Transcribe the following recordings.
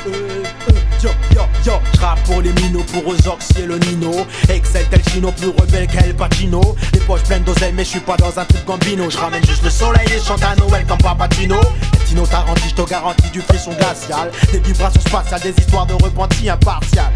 Yo, yo, yo, j'rappe pour les minots, pour eux Oxy et le Nino. Excel tel Chino, plus rebelle qu'El Pacino. Les poches pleines d'oseille, mais j'suis pas dans un truc Gambino. J'ramène juste le soleil et chante à Noël comme Papatino. Tino Tarantino, j'te garantis du frisson glacial. Des vibrations spatiales, des histoires de repenti impartial.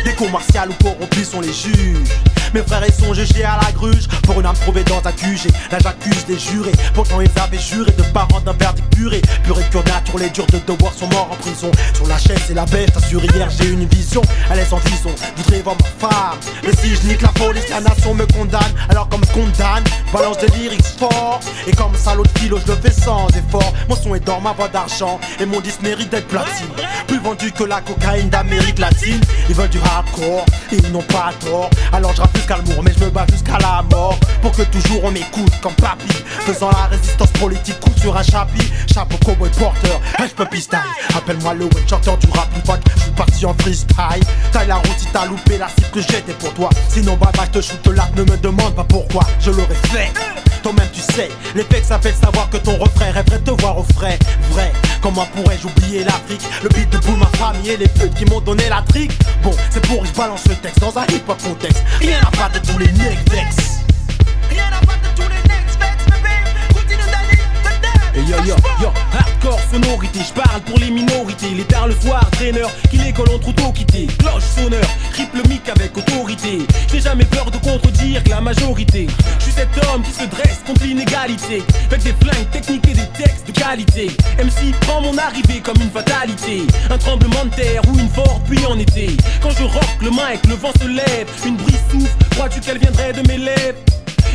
Des cons martiales ou corrompus sont les juges. Mes frères ils sont jugés à la gruge pour une âme trouvée dans un QG. Là j'accuse des jurés, pourtant ils avaient juré de pas rendre un verdict puré. Purée de pure nature, les durs de devoir sont morts en prison. Sur la chaise c'est la bête, t'assure hier j'ai une vision. Elle est sans vision, voudrais voir ma femme. Mais si je nique la police, la nation me condamne. Alors comme je condamne, balance des lyrics forts. Et comme salaud de philo, je le fais sans effort. Mon son est d'or, ma voix d'argent, et mon disque mérite d'être platine. Plus vendu que la cocaïne d'Amérique latine. Ils veulent du hardcore, et ils n'ont pas tort. Alors je rappe jusqu'à l'amour, mais je me bats jusqu'à la mort. Pour que toujours on m'écoute comme papy. Faisant la résistance politique, court sur un chapitre. Chapeau cowboy porteur, je peux pistyle. Appelle-moi le one chanteur du rap, une fois que je suis parti en freestyle. Taille la route si t'as loupé la cible que j'étais pour toi. Sinon bye bye, je te shoot là, ne me demande pas pourquoi. Je l'aurais fait. Toi-même tu sais, les faits ça fait savoir que ton refrain rêverait de te voir au frais. Vrai, comment pourrais-je oublier l'Afrique? Le beat de boule, ma famille et les putes qui m'ont donné la trique. Bon, c'est pour que je balance le texte dans un hip-hop contexte. Rien à battre de tous les necks vex. Rien à battre de tous les necks vex, bébé. Continue d'aller, et yo yo yo, hardcore sonorité, j'parle pour les minorités. Les tard le soir, traîneur, qui l'école ont trop tôt quitté. Cloche sonneur, triple mic avec autorité. J'ai jamais peur de contredire que la majorité. Je suis cet homme qui se dresse contre l'inégalité. Avec des flingues techniques et des textes de qualité. MC prend mon arrivée comme une fatalité. Un tremblement de terre ou une forte pluie en été. Quand je rock le mic, le vent se lève. Une brise souffle, crois-tu qu'elle viendrait de mes lèvres?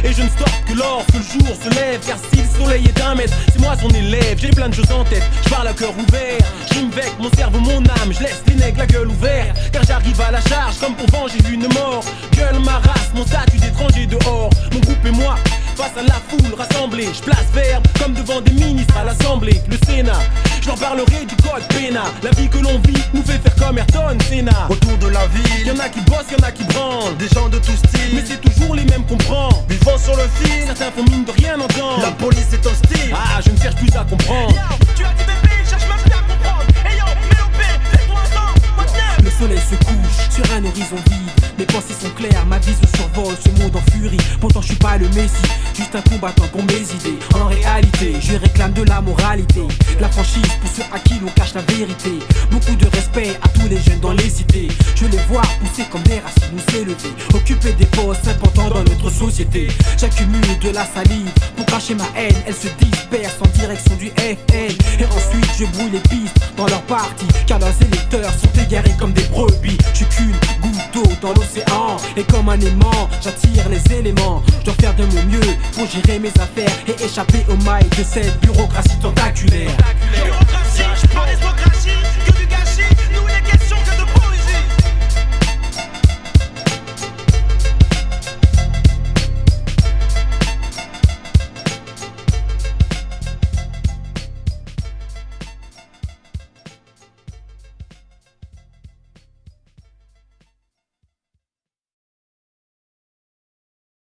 Et je ne stoppe que lorsque le jour se lève. Car si le soleil est un maître, c'est moi son élève. J'ai plein de choses en tête, je parle à cœur ouvert. J'rime avec mon cerveau, mon âme, je laisse les nègres la gueule ouverte. Car j'arrive à la charge comme pour venger une mort. Gueule ma race, mon statut d'étranger dehors. Mon groupe et moi, face à la foule rassemblée. Je place verbe comme devant des ministres à l'Assemblée. Le Sénat, je leur parlerai du code pénal. La vie que l'on vit nous fait faire comme Ayrton Senna. Autour de la ville, Y'en a qui bossent, y'en a qui branlent. des gens de tout style, Mais c'est toujours les mêmes qu'on prend. vivant sur le fil. Certains font mine de rien entendre. La police est hostile. Ah, je ne cherche plus à comprendre. tu as dit bébé, cherche même plus à comprendre. Hey yo, Mélopé, fais-toi entendre. Maintenant. Le soleil se couche sur un horizon vide. Mes pensées sont claires, ma vision survole ce monde en furie. Pourtant je suis pas le messie, juste un combattant pour mes idées. En réalité, je réclame de la moralité, de la franchise pour ceux à qui l'on cache la vérité. Beaucoup de respect à tous les jeunes dans les cités. Je les vois pousser comme des racines ou s'élever, occuper des postes importants dans notre société. J'accumule de la salive pour cacher ma haine. Elle se disperse en direction du FN. Et ensuite je brouille les pistes dans leur parti, car leurs électeurs sont égarés comme des brebis. Je suis qu'une goutte d'eau dans l'océan, et comme un aimant, j'attire les éléments. Je dois faire de mon mieux pour gérer mes affaires et échapper aux mailles de cette bureaucratie tentaculaire. Bureaucratie, je parle d'escroquerie.